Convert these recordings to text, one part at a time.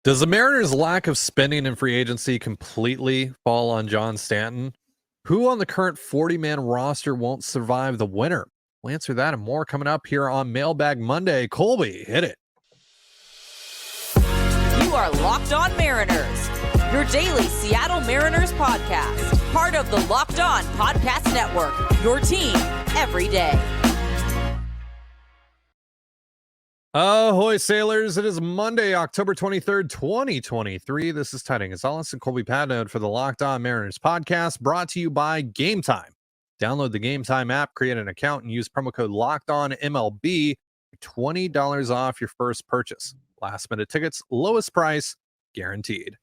Does the Mariners' lack of spending in free agency completely fall on John Stanton? Who on the current 40-man roster won't survive the winter? We'll answer that and more coming up here on Mailbag Monday. Colby, hit it. You are Locked On Mariners, your daily Seattle Mariners podcast. Part of the Locked On Podcast Network, your team every day. Ahoy, sailors. It is Monday, October 23rd, 2023. This is Trident and Colby Padnode for the Locked On Mariners podcast, brought to you by Gametime. Download the Gametime app, create an account, and use promo code LOCKEDONMLB for $20 off your first purchase. Last minute tickets, lowest price, guaranteed.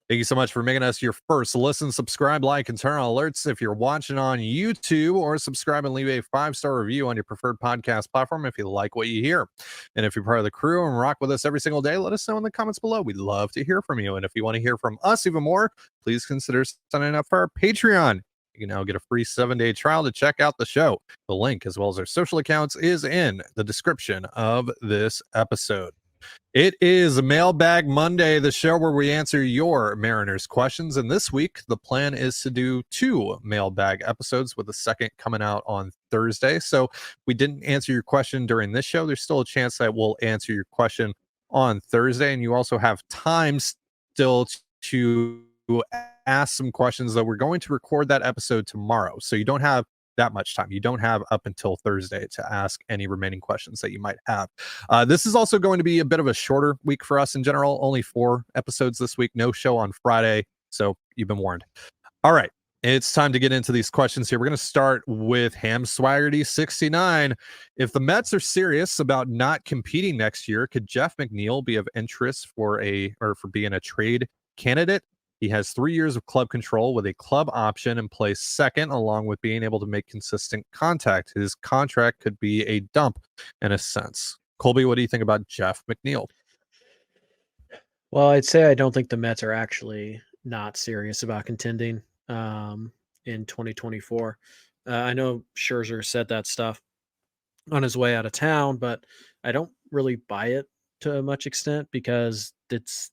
Thank you so much for making us your first listen. Subscribe, like, and turn on alerts if you're watching on YouTube, or subscribe and leave a 5-star review on your preferred podcast platform if you like what you hear. And if you're part of the crew and rock with us every single day, let us know in the comments below. We'd love to hear from you. And if you want to hear from us even more, please consider signing up for our Patreon. You can now get a free 7-day trial to check out the show. The link, as well as our social accounts, is in the description of this episode. It is Mailbag Monday, the show where we answer your Mariners questions. And this week, the plan is to do 2 mailbag episodes, with the second coming out on Thursday. So we didn't answer your question during this show. There's still a chance that we'll answer your question on Thursday. And you also have time still to ask some questions, though we're going to record that episode tomorrow. So you don't have that much time. You don't have up until Thursday to ask any remaining questions that you might have. This is also going to be a bit of a shorter week for us in general. Only 4 episodes this week. No show on Friday. So you've been warned. All right. It's time to get into these questions here. We're going to start with Ham Swaggerty 69. If the Mets are serious about not competing next year, could Jeff McNeil be of interest for being a trade candidate? He has 3 years of club control with a club option and plays second, along with being able to make consistent contact. His contract could be a dump in a sense. Colby, what do you think about Jeff McNeil? Well, I'd say I don't think the Mets are actually not serious about contending in 2024. I know Scherzer said that stuff on his way out of town, but I don't really buy it to a much extent, because it's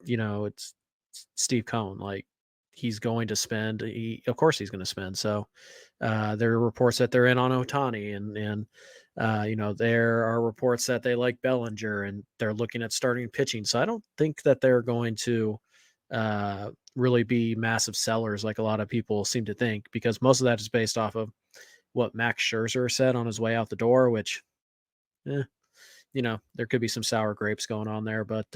Steve Cohen. Like, he's going to spend. Of course, he's going to spend. So there are reports that they're in on Ohtani, and there are reports that they like Bellinger, and they're looking at starting pitching. So I don't think that they're going to really be massive sellers like a lot of people seem to think, because most of that is based off of what Max Scherzer said on his way out the door, which, there could be some sour grapes going on there. But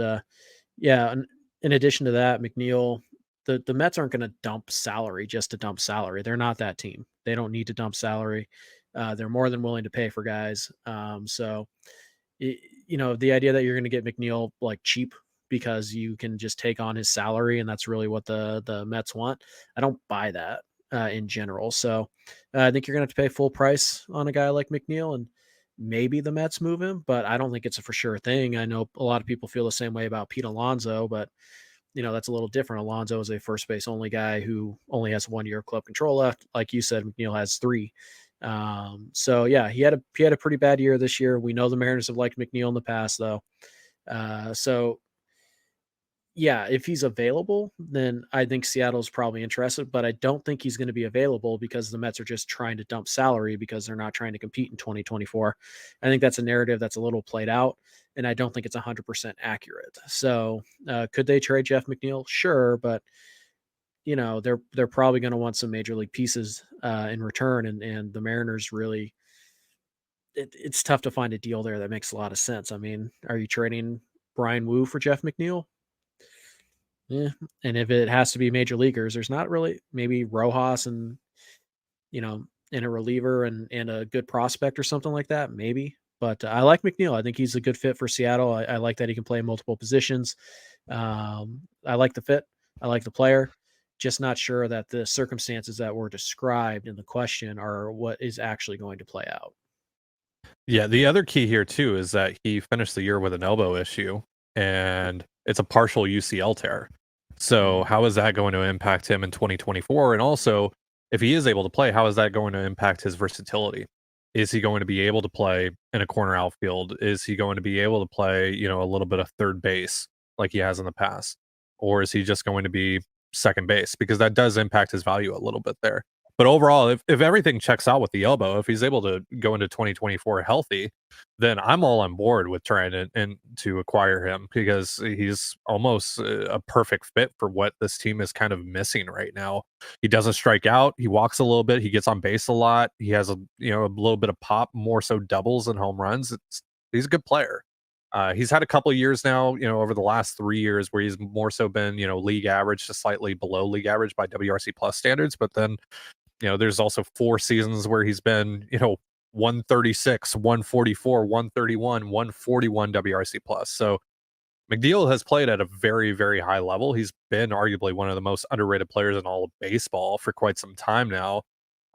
yeah. And in addition to that, McNeil, the Mets aren't going to dump salary just to dump salary. They're not that team. They don't need to dump salary. They're more than willing to pay for guys. So the idea that you're going to get McNeil like cheap because you can just take on his salary, and that's really what the Mets want, I don't buy that in general. So I think you're going to have to pay full price on a guy like McNeil, and maybe the Mets move him, but I don't think it's a for sure thing. I know a lot of people feel the same way about Pete Alonso, but that's a little different. Alonso is a first base only guy who only has 1 year of club control left. Like you said, McNeil has 3. So yeah, he had a pretty bad year this year. We know the Mariners have liked McNeil in the past, though. So yeah, if he's available, then I think Seattle's probably interested, but I don't think he's going to be available because the Mets are just trying to dump salary because they're not trying to compete in 2024. I think that's a narrative that's a little played out, and I don't think it's 100% accurate. So could they trade Jeff McNeil? Sure, but they're probably going to want some major league pieces in return, and the Mariners really, it's tough to find a deal there that makes a lot of sense. I mean, are you trading Brian Wu for Jeff McNeil? Yeah, and if it has to be major leaguers, there's not really, maybe Rojas and and a reliever and a good prospect or something like that, maybe. But I like McNeil. I think he's a good fit for Seattle. I like that he can play multiple positions. I like the fit. I like the player. Just not sure that the circumstances that were described in the question are what is actually going to play out. Yeah, the other key here too is that he finished the year with an elbow issue, and it's a partial UCL tear. So how is that going to impact him in 2024? And also, if he is able to play, how is that going to impact his versatility? Is he going to be able to play in a corner outfield? Is he going to be able to play, a little bit of third base like he has in the past? or is he just going to be second base? Because that does impact his value a little bit there. But overall, if everything checks out with the elbow, if he's able to go into 2024 healthy, then I'm all on board with trying and to acquire him, because he's almost a perfect fit for what this team is kind of missing right now. He doesn't strike out. He walks a little bit. He gets on base a lot. He has a little bit of pop, more so doubles than home runs. He's a good player. He's had a couple of years now, over the last 3 years, where he's more so been, league average to slightly below league average by WRC plus standards. But then, there's also 4 seasons where he's been, 136, 144, 131, 141 WRC plus. So McNeil has played at a very, very high level. He's been arguably one of the most underrated players in all of baseball for quite some time now.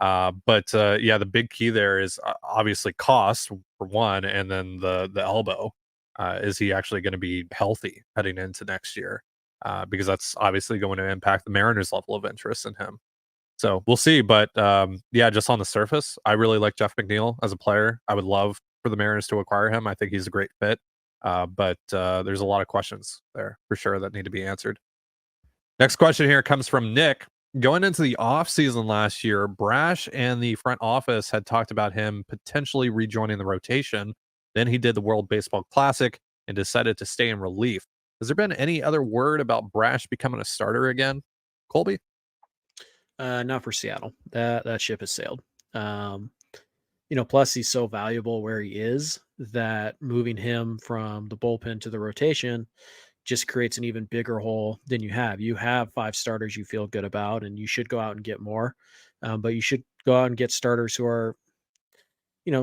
But the big key there is obviously cost for one, and then the elbow. Is he actually going to be healthy heading into next year? Because that's obviously going to impact the Mariners' level of interest in him. So we'll see. But just on the surface, I really like Jeff McNeil as a player. I would love for the Mariners to acquire him. I think he's a great fit. But there's a lot of questions there for sure that need to be answered. Next question here comes from Nick. Going into the offseason last year, Brash and the front office had talked about him potentially rejoining the rotation. Then he did the World Baseball Classic and decided to stay in relief. Has there been any other word about Brash becoming a starter again? Colby? Not for Seattle. That ship has sailed. Plus he's so valuable where he is that moving him from the bullpen to the rotation just creates an even bigger hole than you have. You have 5 starters you feel good about, and you should go out and get more. But you should go out and get starters who are,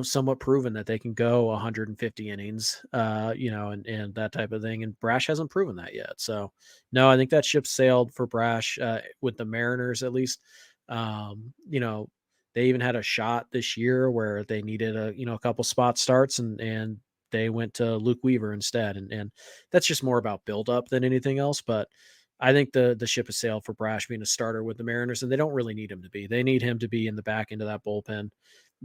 somewhat proven that they can go 150 innings, and that type of thing. And Brash hasn't proven that yet. So, no, I think that ship sailed for Brash with the Mariners, at least. They even had a shot this year where they needed a couple spot starts, and they went to Luke Weaver instead. And that's just more about buildup than anything else. But I think the ship has sailed for Brash being a starter with the Mariners, and they don't really need him to be. They need him to be in the back end of that bullpen,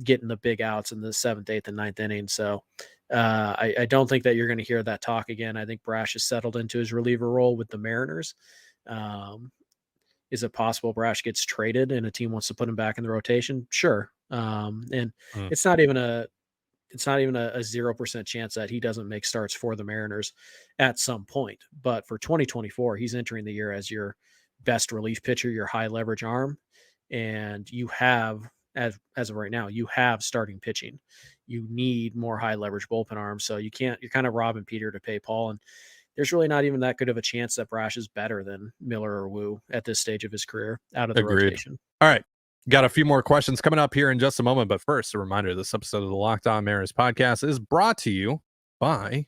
getting the big outs in the 7th, 8th, and 9th inning. So I don't think that you're going to hear that talk again. I think Brash has settled into his reliever role with the Mariners. Is it possible Brash gets traded and a team wants to put him back in the rotation? Sure. It's not even a 0% chance that he doesn't make starts for the Mariners at some point. But for 2024, he's entering the year as your best relief pitcher, your high leverage arm. And you have, as of right now, you have starting pitching. You need more high leverage bullpen arms. So you're kind of robbing Peter to pay Paul. And there's really not even that good of a chance that Brash is better than Miller or Wu at this stage of his career out of the rotation. All right. Got a few more questions coming up here in just a moment. But first, a reminder, this episode of the Locked On Mariners podcast is brought to you by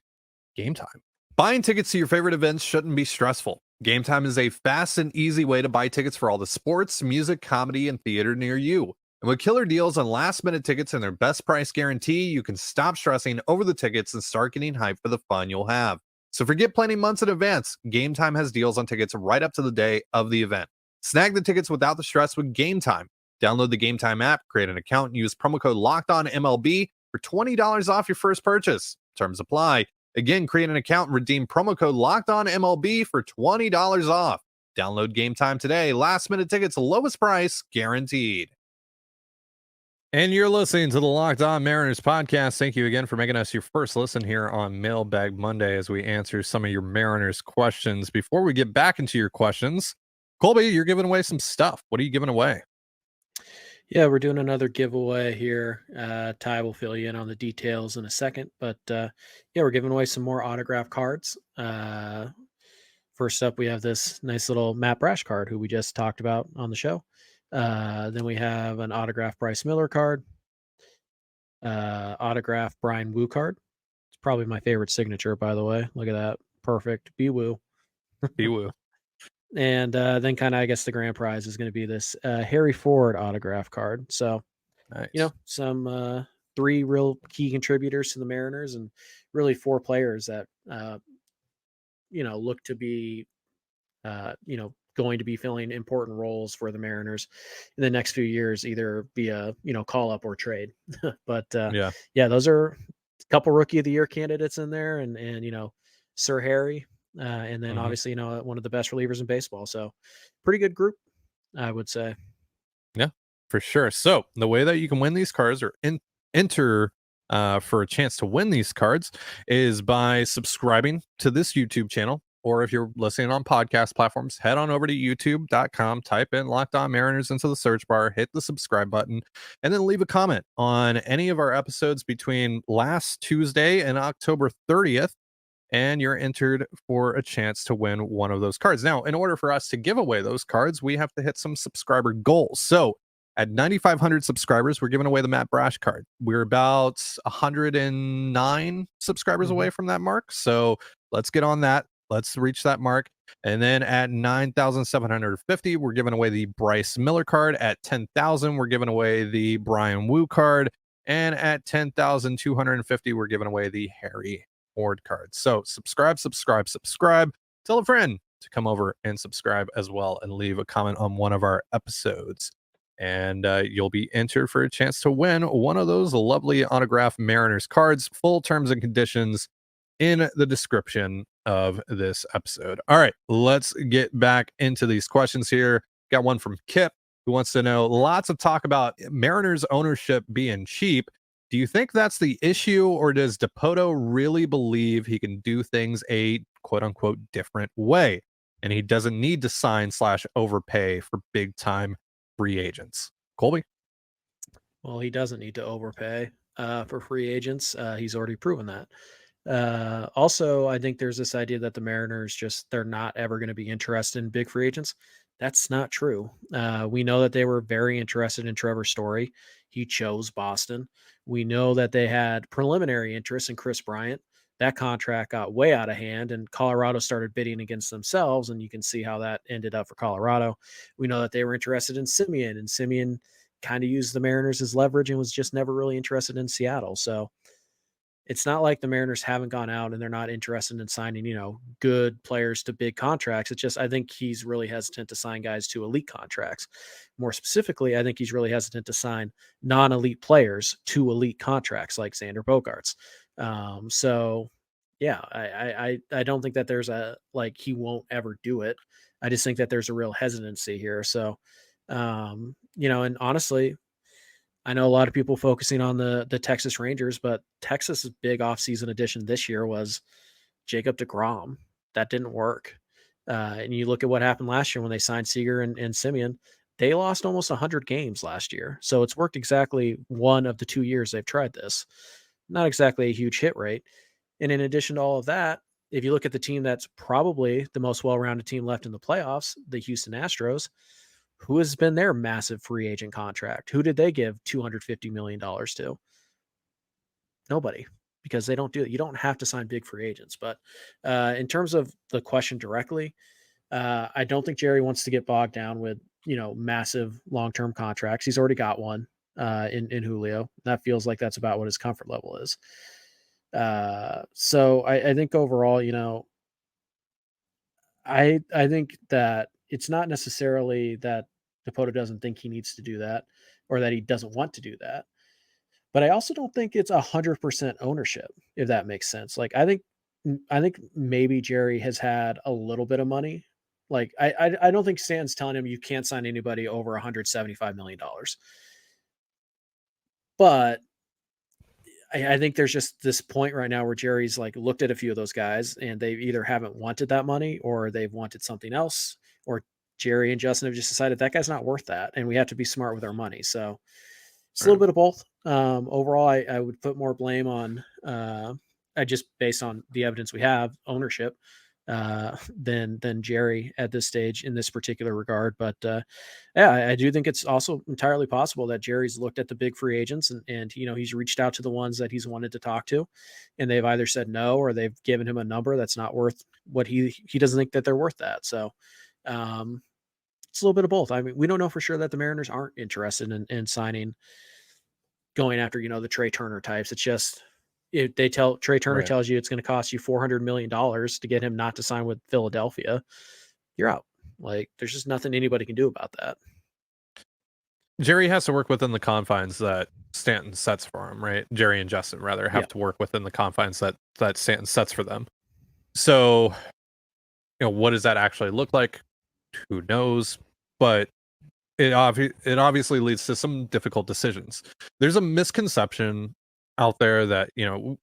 Gametime. Buying tickets to your favorite events shouldn't be stressful. Gametime is a fast and easy way to buy tickets for all the sports, music, comedy, and theater near you. And with killer deals on last-minute tickets and their best price guarantee, you can stop stressing over the tickets and start getting hyped for the fun you'll have. So forget planning months in advance. Gametime has deals on tickets right up to the day of the event. Snag the tickets without the stress with Gametime. Download the Gametime app, create an account, and use promo code LOCKEDONMLB for $20 off your first purchase. Terms apply. Again, create an account and redeem promo code LOCKEDONMLB for $20 off. Download Gametime today. Last-minute tickets, lowest price guaranteed. And you're listening to the Locked On Mariners podcast. Thank you again for making us your first listen here on Mailbag Monday as we answer some of your Mariners questions. Before we get back into your questions, Colby, you're giving away some stuff. What are you giving away? Yeah, we're doing another giveaway here. Ty will fill you in on the details in a second. But we're giving away some more autograph cards. First up, we have this nice little Matt Brash card, who we just talked about on the show. Then we have an autograph Bryce Miller card, autograph Brian Wu card. It's probably my favorite signature, by the way. Look at that. Perfect. Be Woo. Be Woo. And then kind of, I guess the grand prize is going to be this Harry Ford autograph card. So, nice. Some 3 real key contributors to the Mariners, and really 4 players that, look to be, going to be filling important roles for the Mariners in the next few years, either via, call up or trade. But those are a couple rookie of the year candidates in there. And Sir Harry, And then obviously, one of the best relievers in baseball. So pretty good group, I would say. Yeah, for sure. So the way that you can win these cards or enter for a chance to win these cards is by subscribing to this YouTube channel. Or if you're listening on podcast platforms, head on over to youtube.com, type in Locked On Mariners into the search bar, hit the subscribe button, and then leave a comment on any of our episodes between last Tuesday and October 30th. And you're entered for a chance to win one of those cards. Now, in order for us to give away those cards, we have to hit some subscriber goals. So at 9,500 subscribers, we're giving away the Matt Brash card. We're about 109 subscribers away from that mark. So let's get on that. Let's reach that mark. And then at 9,750, we're giving away the Bryce Miller card. At 10,000, we're giving away the Brian Wu card. And at 10,250, we're giving away the Harry Ford card. So subscribe. Tell a friend to come over and subscribe as well and leave a comment on one of our episodes. And you'll be entered for a chance to win one of those lovely autographed Mariners cards. Full terms and conditions in the description of this episode. All right, let's get back into these questions here. Got one from Kip who wants to know, lots of talk about Mariners ownership being cheap. Do you think that's the issue, or does Dipoto really believe he can do things a quote unquote different way and he doesn't need to sign / overpay for big time free agents? Colby? Well, he doesn't need to overpay for free agents. He's already proven that. Also, I think there's this idea that the Mariners they're not ever going to be interested in big free agents. That's not true. We know that they were very interested in Trevor Story. He chose Boston. We know that they had preliminary interest in Chris Bryant. That contract got way out of hand, and Colorado started bidding against themselves, and you can see how that ended up for Colorado. We know that they were interested in Semien, and Semien kind of used the Mariners as leverage and was just never really interested in Seattle. So it's not like the Mariners haven't gone out and they're not interested in signing, good players to big contracts. It's just, I think he's really hesitant to sign guys to elite contracts. More specifically, I think he's really hesitant to sign non-elite players to elite contracts like Xander Bogaerts. So yeah, I don't think that there's he won't ever do it. I just think that there's a real hesitancy here. So, and honestly, I know a lot of people focusing on the Texas Rangers, but Texas's big offseason addition this year was Jacob deGrom. That didn't work. And you look at what happened last year when they signed Seager and Semien, they lost almost 100 games last year. So it's worked exactly one of the 2 years they've tried this. Not exactly a huge hit rate. And in addition to all of that, if you look at the team that's probably the most well-rounded team left in the playoffs, the Houston Astros, who has been their massive free agent contract? Who did they give $250 million to? Nobody, because they don't do it. You don't have to sign big free agents. But in terms of the question directly, I don't think Jerry wants to get bogged down with, massive long-term contracts. He's already got one in Julio. That feels like that's about what his comfort level is. So I think overall, I think that it's not necessarily that Dipoto doesn't think he needs to do that or that he doesn't want to do that. But I also don't think it's 100% ownership, if that makes sense. Like, I think maybe Jerry has had a little bit of money. Like, I don't think Stanton's telling him you can't sign anybody over $175 million. But I think there's just this point right now where Jerry's looked at a few of those guys and they either haven't wanted that money or they've wanted something else, or Jerry and Justin have just decided that guy's not worth that. And we have to be smart with our money. So it's a little bit of both. Overall, I would put more blame on, I just based on the evidence we have, ownership, than Jerry at this stage in this particular regard. But yeah, I do think it's also entirely possible that Jerry's looked at the big free agents and he's reached out to the ones that he's wanted to talk to, and they've either said no or they've given him a number that's not worth what he doesn't think that they're worth that. So it's a little bit of both. I mean, we don't know for sure that the Mariners aren't interested in signing, going after the Trey Turner types. It's just, if they tell Trey Turner tells you it's going to cost you $400 million to get him not to sign with Philadelphia, you're out. There's just nothing anybody can do about that. Jerry has to work within the confines that Stanton sets for him, right? Jerry and Justin rather have to work within the confines that Stanton sets for them. So what does that actually look like? Who knows? But it obviously leads to some difficult decisions. There's a misconception out there that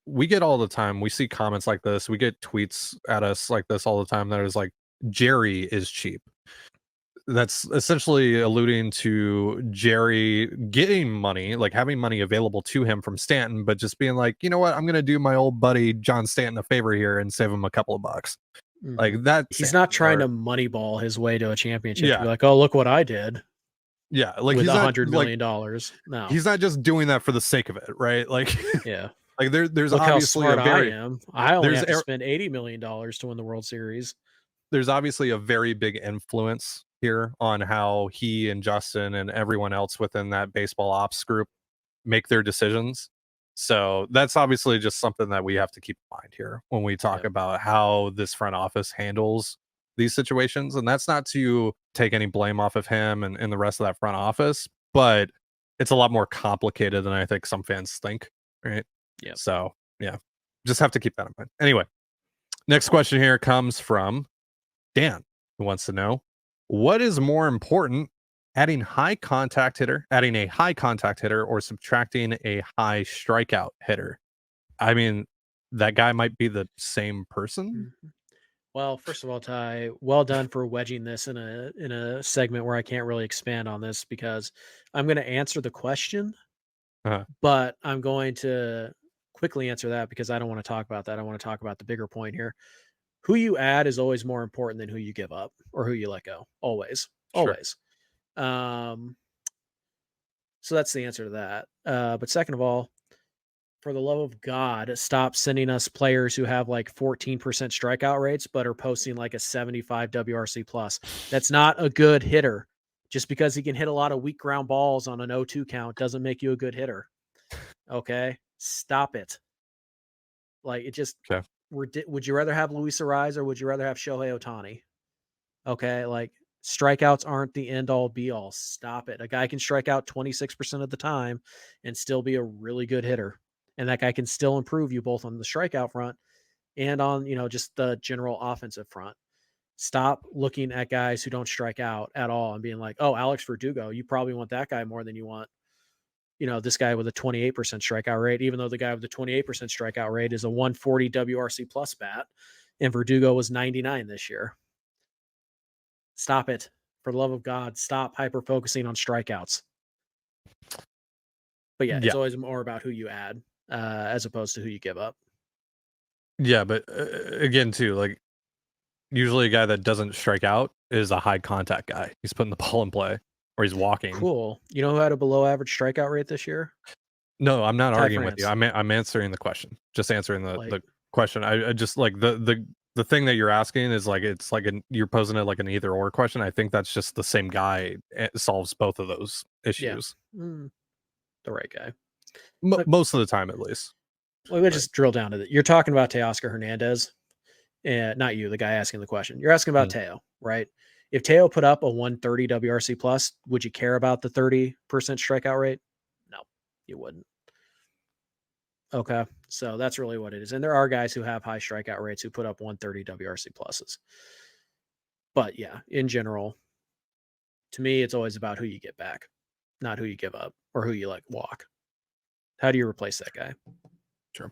we get all the time. We see comments like this. We get tweets at us like this all the time. That is like, Jerry is cheap. That's essentially alluding to Jerry getting money, like having money available to him from Stanton, but just being like, you know what, I'm going to do my old buddy John Stanton a favor here and save him a couple of bucks. Like that. He's not trying to moneyball his way to a championship. Yeah. To be like, oh, look what I did. Yeah, like with he's $100 million. No, he's not just doing that for the sake of it, right? Like, yeah, like there's look obviously how smart a very. I am. I only have to spend $80 million to win the World Series. There's obviously a very big influence here on how he and Justin and everyone else within that baseball ops group make their decisions. So that's obviously just something that we have to keep in mind here when we talk about how this front office handles these situations. And that's not to take any blame off of him and the rest of that front office, but it's a lot more complicated than I think some fans think, right? Yeah. So yeah, just have to keep that in mind. Anyway, next question here comes from Dan, who wants to know, what is more important, adding a high contact hitter, or subtracting a high strikeout hitter? I mean, that guy might be the same person. Well, first of all, Ty, well done for wedging this in a segment where I can't really expand on this, because I'm going to answer the question, but I'm going to quickly answer that because I don't want to talk about that. I want to talk about the bigger point here. Who you add is always more important than who you give up or who you let go. Always. Always. So that's the answer to that. But second of all, for the love of God, stop sending us players who have like 14% strikeout rates, but are posting like a 75 WRC plus. That's not a good hitter. Just because he can hit a lot of weak ground balls on an 0-2 count doesn't make you a good hitter. Okay. Stop it. Like, it just, would you rather have Luis Ariz or would you rather have Shohei Ohtani? Okay. Like, strikeouts aren't the end all be all. Stop it. A guy can strike out 26% of the time and still be a really good hitter. And that guy can still improve you both on the strikeout front and on, just the general offensive front. Stop looking at guys who don't strike out at all and being like, oh, Alex Verdugo, you probably want that guy more than you want, this guy with a 28% strikeout rate, even though the guy with the 28% strikeout rate is a 140 WRC plus bat, and Verdugo was 99 this year. Stop it. For the love of God, stop hyper-focusing on strikeouts. But yeah, it's always more about who you add as opposed to who you give up. Yeah, but again, too, like, usually a guy that doesn't strike out is a high contact guy. He's putting the ball in play or he's walking. Cool. You know who had a below average strikeout rate this year? No, I'm not arguing with you. I'm answering the question. Just answering the question. I just like the thing that you're asking is like, it's like you're posing it like an either or question. I think that's just the same guy solves both of those issues. Yeah. The right guy. Most of the time, at least. Well, we'll just drill down to that. You're talking about Teoscar Hernandez, and not you, the guy asking the question. You're asking about Teo, right? If Teo put up a 130 WRC plus, would you care about the 30% strikeout rate? No, you wouldn't. Okay, so that's really what it is. And there are guys who have high strikeout rates who put up 130 WRC pluses. But yeah, in general, to me, it's always about who you get back, not who you give up or who you let walk. How do you replace that guy? Sure.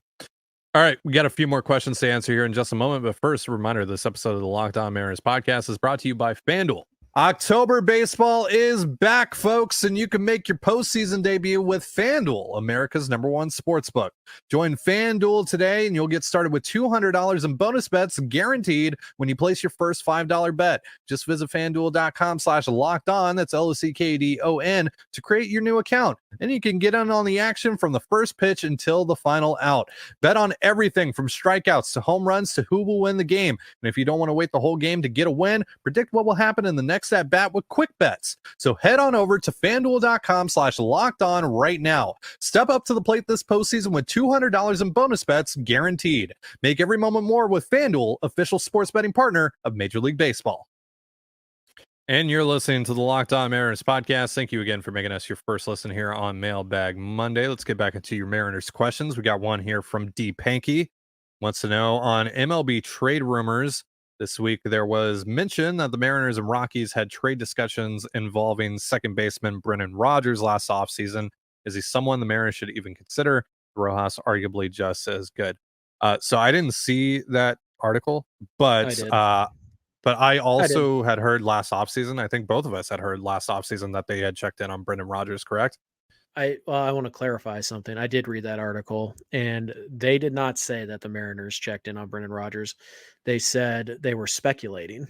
All right, we got a few more questions to answer here in just a moment. But first, a reminder, this episode of the Locked On Mariners podcast is brought to you by FanDuel. October baseball is back, folks, and you can make your postseason debut with FanDuel, America's #1 sportsbook. Join FanDuel today, and you'll get started with $200 in bonus bets guaranteed when you place your first $5 bet. Just visit FanDuel.com/lockedon, that's LOCKDON, to create your new account, and you can get in on the action from the first pitch until the final out. Bet on everything from strikeouts to home runs to who will win the game. And if you don't want to wait the whole game to get a win, predict what will happen in the next at bat with quick bets. So head on over to FanDuel.com/lockedon right now. Step up to the plate this postseason with $200 in bonus bets guaranteed. Make every moment more with FanDuel, official sports betting partner of Major League Baseball. And you're listening to the Locked On Mariners podcast. Thank you again for making us your first listen here on Mailbag Monday. Let's get back into your Mariners questions. We got one here from D. Panky. Wants to know, on MLB Trade Rumors, This week, there was mention that the Mariners and Rockies had trade discussions involving second baseman Brendan Rodgers last offseason. Is he someone the Mariners should even consider? Rojas arguably just as good. So I didn't see that article, but I did. but I also had heard last offseason. I think both of us had heard last offseason that they had checked in on Brendan Rodgers, correct? I want to clarify something. I did read that article, and they did not say that the Mariners checked in on Brendan Rodgers. They said they were speculating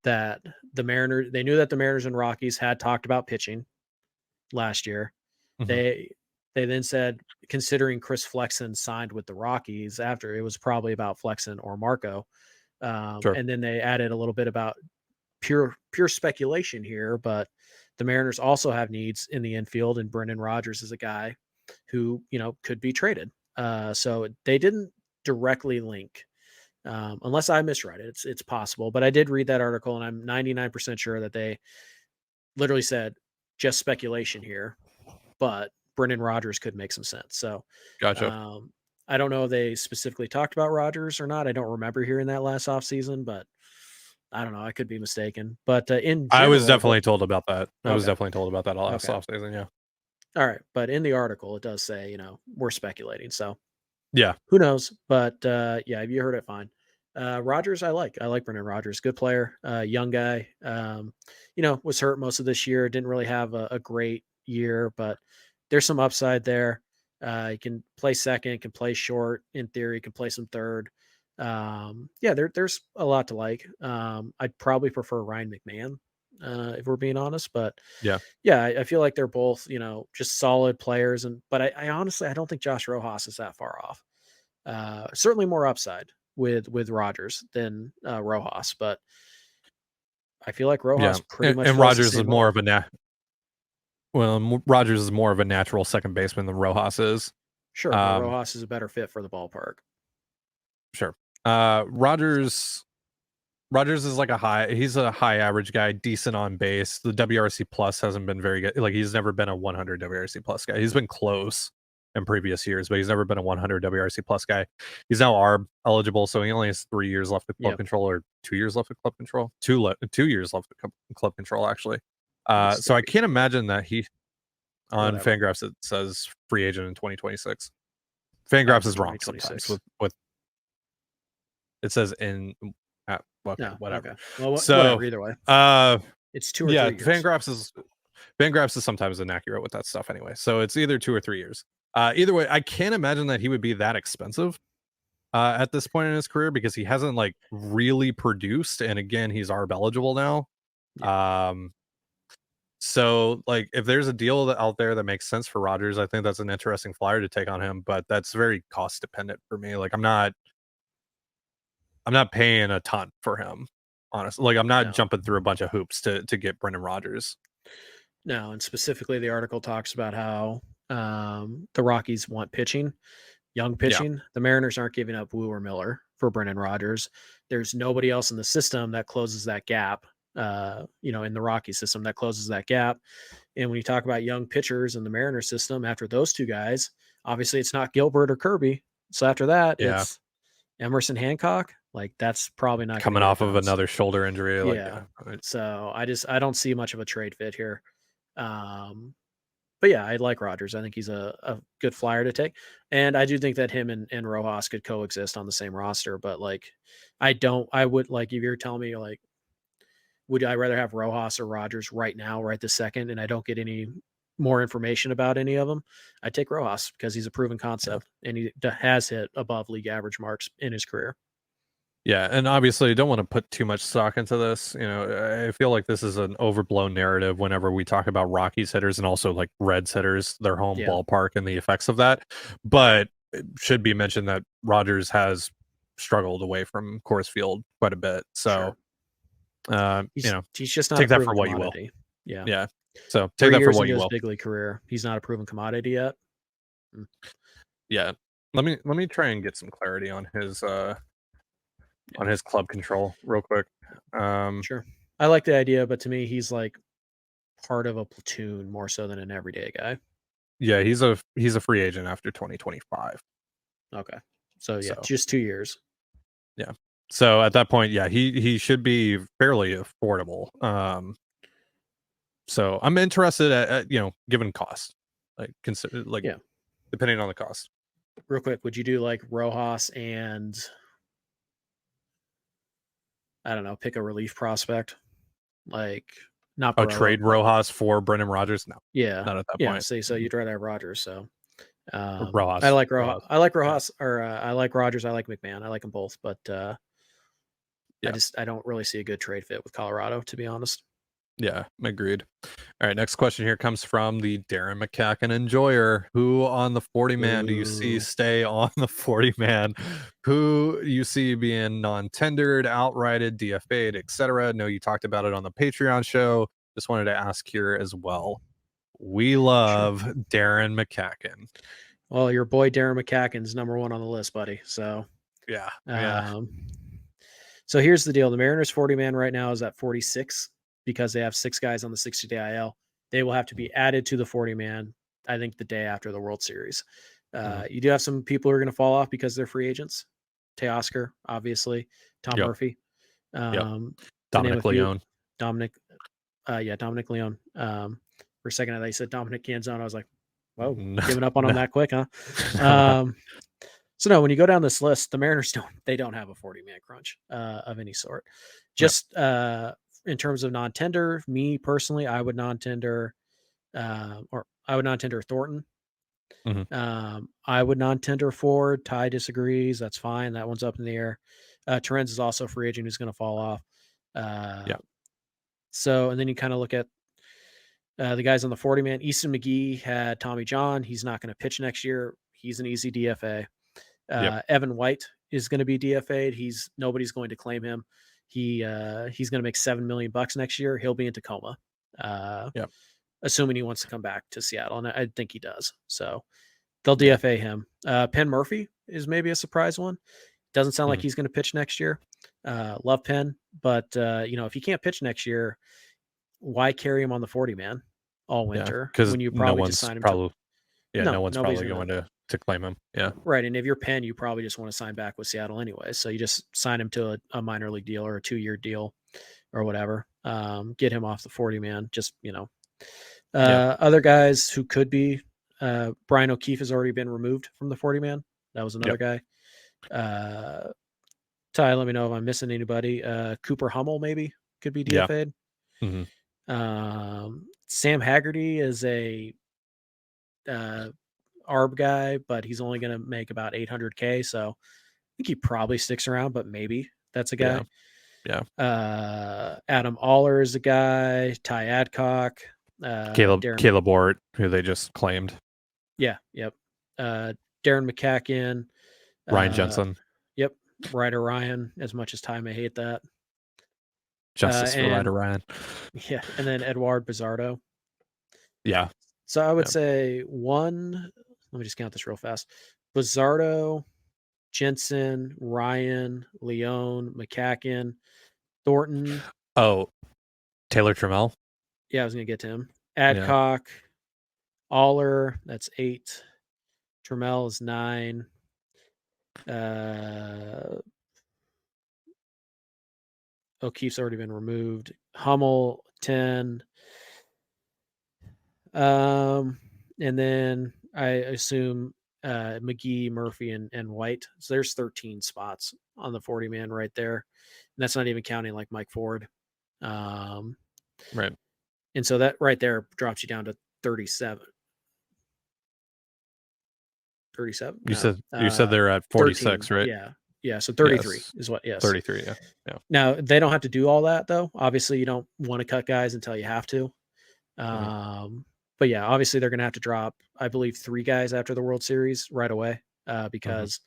that they knew that the Mariners and Rockies had talked about pitching last year. They then said, considering Chris Flexen signed with the Rockies after, it was probably about Flexen or Marco. Sure. And then they added a little bit about pure speculation here, but the Mariners also have needs in the infield, and Brendan Rodgers is a guy who, could be traded. So they didn't directly link, unless I misread it. It's possible, but I did read that article, and I'm 99% sure that they literally said just speculation here, but Brendan Rodgers could make some sense. So, Gotcha. I don't know if they specifically talked about Rodgers or not. I don't remember hearing that last offseason, but I don't know. I could be mistaken. But in general, I was definitely told about that. I was Okay. definitely told about that last offseason. Yeah. All right. But in the article, it does say, we're speculating. So Yeah. who knows? But yeah, if you heard it, fine. Rodgers, I like Brendan Rodgers. Good player, young guy. Was hurt most of this year. Didn't really have a great year, but there's some upside there. He can play second, can play short. In theory, can play some third. There's a lot to like. I'd probably prefer Ryan McMahon, if we're being honest, but Yeah. I feel like they're both, just solid players. But I honestly, I don't think Josh Rojas is that far off. Certainly more upside with Rodgers than Rojas, but I feel like Rojas pretty much. And fills the Rodgers is same more role. of a Rodgers is more of a natural second baseman than Rojas is. Sure, but Rojas is a better fit for the ballpark. Sure. Rodgers is like he's a high average guy, decent on base. The WRC plus hasn't been very good. Like, he's never been a 100 WRC plus guy. He's been close in previous years, but he's never been a 100 WRC plus guy. He's now ARB eligible, so he only has 3 years left of club control, or 2 years left of club control. 2 years left of club control, actually. So I can't imagine that he on Fangraphs it says free agent in 2026. Fangraphs is wrong sometimes with it says in whatever. Okay. Well, so whatever, either way. It's 2 or 3 years. Fangraphs is sometimes inaccurate with that stuff anyway. So it's either 2 or 3 years. Either way, I can't imagine that he would be that expensive at this point in his career, because he hasn't like really produced, and again, he's ARB eligible now. Yeah. So like, if there's a deal out there that makes sense for Rodgers, I think that's an interesting flyer to take on him, but that's very cost dependent for me. Like, I'm not paying a ton for him, honestly. Like, I'm not jumping through a bunch of hoops to get Brendan Rodgers. No, and specifically the article talks about how the Rockies want pitching, young pitching. Yeah. The Mariners aren't giving up Wu or Miller for Brendan Rodgers. There's nobody else in the system that closes that gap. In the Rocky system that closes that gap. And when you talk about young pitchers in the Mariners system, after those two guys, obviously it's not Gilbert or Kirby. So after that, it's Emerson Hancock. Like, that's probably not coming off of another shoulder injury. So I don't see much of a trade fit here. But yeah, I like Rodgers. I think he's a good flyer to take. And I do think that him and Rojas could coexist on the same roster. But like, if you're telling me, like, would I rather have Rojas or Rodgers right now, right this second, and I don't get any more information about any of them, I take Rojas because he's a proven concept and he has hit above league average marks in his career. Yeah, and obviously, don't want to put too much stock into this. I feel like this is an overblown narrative whenever we talk about Rockies hitters and also like Reds hitters, their home ballpark, and the effects of that. But it should be mentioned that Rodgers has struggled away from Coors Field quite a bit. So, he's just not take that for what commodity. You will. Yeah. So take that for what you will. Big league career, he's not a proven commodity yet. Yeah. Let me try and get some clarity on his club control real quick. Sure. I like the idea, but to me, he's like part of a platoon more so than an everyday guy. Yeah, he's a free agent after 2025. Okay. So just 2 years. Yeah. So at that point, yeah, he should be fairly affordable. So I'm interested at given cost, like consider Yeah. depending on the cost. Real quick, would you do like Rojas and I don't know, pick a relief prospect? Like not Oh, Barolo, trade Rojas for Brendan Rodgers? No, yeah. not at that Yeah. point. See, so you'd rather have Rogers. So Rojas. I like Rojas. Rojas. I like Yeah. Rojas or I like Rogers. I like McMahon. I like them both, but Yeah. I don't really see a good trade fit with Colorado, to be honest. Yeah, agreed. All right, next question here comes from the Darren McCacken enjoyer. Who on the 40 man do you see Ooh. stay on the 40 man? Who you see being non-tendered, outrighted, DFA'd, etc.? No, you talked about it on the Patreon show. Just wanted to ask here as well. We love Darren McCacken. Well, your boy Darren McCacken's number one on the list, buddy. So Yeah. So here's the deal: the Mariners 40 man right now is at 46 because they have 6 guys on the 60-day IL. They will have to be added to the 40 man, I think, the day after the World Series. You do have some people who are going to fall off because they're free agents. Teoscar, obviously, Tom Murphy, Dominic Leone. Dominic Leone. For a second, I thought you said Dominic Canzone. I was like, whoa, giving up on him that quick, huh? So no, when you go down this list, the Mariners don't have a 40-man crunch of any sort. Just in terms of non-tender, me personally, I would non-tender Thornton. I would non-tender Ford. Ty disagrees. That's fine. That one's up in the air. Terens is also a free agent who's going to fall off. So, and then you kind of look at the guys on the 40-man. Easton McGee had Tommy John. He's not going to pitch next year. He's an easy DFA. Evan White is going to be DFA'd. Nobody's going to claim him. He's going to make $7 million next year. He'll be in Tacoma. Assuming he wants to come back to Seattle, and I think he does. So they'll DFA him. Penn Murphy is maybe a surprise one. Doesn't sound like he's going to pitch next year. Love Penn, but if he can't pitch next year, why carry him on the 40 man all winter when you probably just sign him? No one's probably going to claim him. Yeah. Right. And if you're Penn, you probably just want to sign back with Seattle anyway. So you just sign him to a minor league deal or a 2-year deal or whatever. Get him off the 40 man. Just, other guys who could be, Brian O'Keefe has already been removed from the 40 man. That was another guy. Ty, let me know if I'm missing anybody. Cooper Hummel maybe could be DFA'd. Sam Haggerty is a ARB guy, but he's only going to make about $800K. So I think he probably sticks around, but maybe that's a guy. Adam Aller is a guy. Ty Adcock. Caleb Ort, who they just claimed. Yep. Darren McCacken. Ryan Jensen. Yep. Ryder Ryan, as much as Ty may hate that. Justice for Ryder Ryan. Yeah. And then Eduard Bizardo. Yeah. So I would say let me just count this real fast. Bizardo, Jensen, Ryan, Leone, McCacken, Thornton. Oh, Taylor Trammell. Yeah, I was going to get to him. Adcock, Aller, that's 8. Trammell is 9. O'Keefe's already been removed. Hummel, 10. And then I assume McGee, Murphy, and White. So there's 13 spots on the 40 man right there. And that's not even counting like Mike Ford. Right. And so that right there drops you down to 37. 37? You said they're at 46, 13, right? Yeah. Yeah. So 33 is what, yes. 33, yeah. Now, they don't have to do all that, though. Obviously, you don't want to cut guys until you have to. But yeah, obviously they're going to have to drop, I believe, 3 guys after the World Series right away because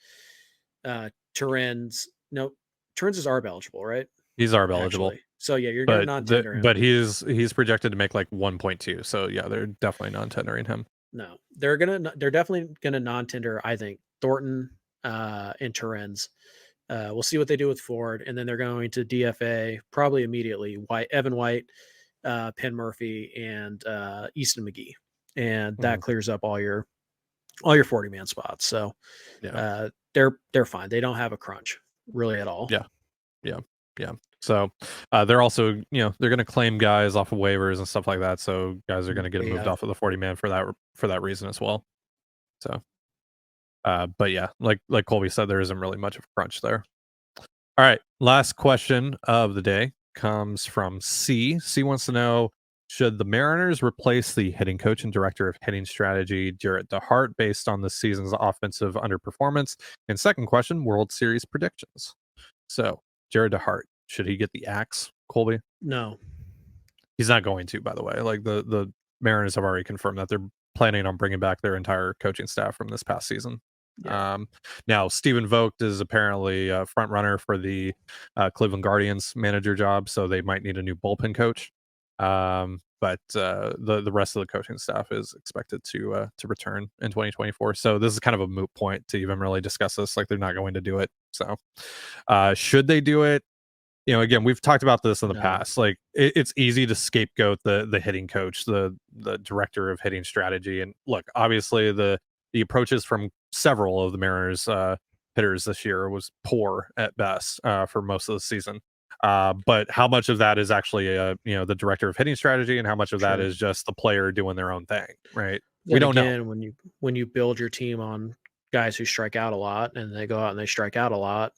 Terens is ARB eligible, right? He's ARB eligible. Actually. So yeah, you're going to non-tender him. But he's projected to make like 1.2. So yeah, they're definitely non-tendering him. No, they're definitely going to non-tender, I think, Thornton and Terens. We'll see what they do with Ford, and then they're going to DFA probably immediately Evan White, Penn Murphy, and Easton McGee, and that clears up all your 40-man spots. So they're fine. They don't have a crunch really at all. Yeah. So they're also, they're going to claim guys off of waivers and stuff like that. So guys are going to get moved off of the 40-man for that reason as well. So, but yeah, like Colby said, there isn't really much of a crunch there. All right, last question of the day comes from C. C wants to know, should the Mariners replace the hitting coach and director of hitting strategy, Jarrett DeHart, based on this season's offensive underperformance? And second question, World Series predictions. So, Jarrett DeHart, should he get the axe, Colby? No. He's not going to, by the way. Like the Mariners have already confirmed that they're planning on bringing back their entire coaching staff from this past season. Yeah. Now Stephen Vogt is apparently a front runner for the Cleveland Guardians manager job, so they might need a new bullpen coach. But the rest of the coaching staff is expected to return in 2024. So this is kind of a moot point to even really discuss this. Like, they're not going to do it. So should they do it? Again, we've talked about this in the past. Like, it's easy to scapegoat the hitting coach, the director of hitting strategy. And look, obviously the approaches from several of the Mariners hitters this year was poor at best for most of the season. But how much of that is actually the director of hitting strategy, and how much of that is just the player doing their own thing, right? Then we don't know. When you build your team on guys who strike out a lot, and they go out and they strike out a lot,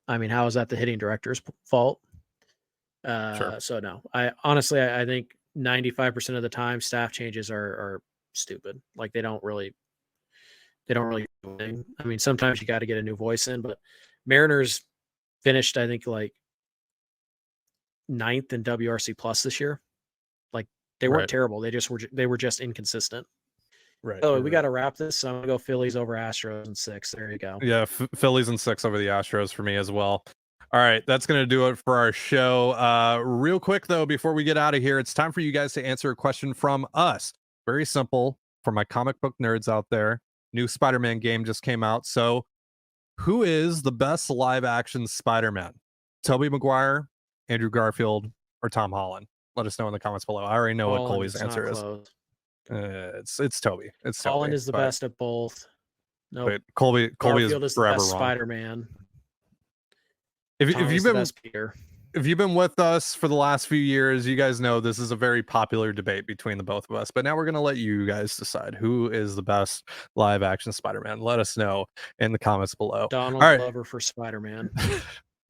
I mean, how is that the hitting director's fault? Sure. So no, I honestly think 95% of the time staff changes are stupid. Like, they don't really do anything. I mean, sometimes you got to get a new voice in, but Mariners finished, I think, like 9th in WRC plus this year. Like, they weren't terrible. They were just inconsistent. Right. So we got to wrap this. So I'm gonna go Phillies over Astros in 6. There you go. Yeah, Phillies in 6 over the Astros for me as well. All right, that's going to do it for our show. Real quick, though, before we get out of here, it's time for you guys to answer a question from us. Very simple. For my comic book nerds out there, new Spider-Man game just came out. So who is the best live-action Spider-Man? Tobey Maguire, Andrew Garfield, or Tom Holland? Let us know in the comments below. I already know what Colby's answer is. It's Tobey. It's Tobey. Holland is the best at both. No, nope. Colby Garfield is forever wrong. Spider-Man. If you've been with us for the last few years, you guys know this is a very popular debate between the both of us. But now we're gonna let you guys decide who is the best live action Spider-Man. Let us know in the comments below. Donald Glover for Spider-Man.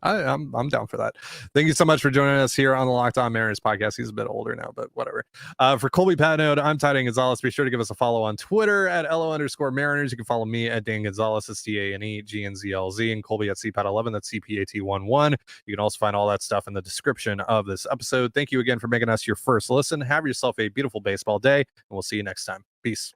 I'm down for that. Thank you so much for joining us here on the Locked On Mariners podcast. He's a bit older now, but whatever. For Colby Patnode, I'm Trident Gonzalez. Be sure to give us a follow on Twitter at @LO_Mariners. You can follow me at Dan Gonzalez. It's DANEGNZLZ, and Colby at CPAT11. That's CPAT11. You can also find all that stuff in the description of this episode. Thank you again for making us your first listen. Have yourself a beautiful baseball day, and we'll see you next time. Peace.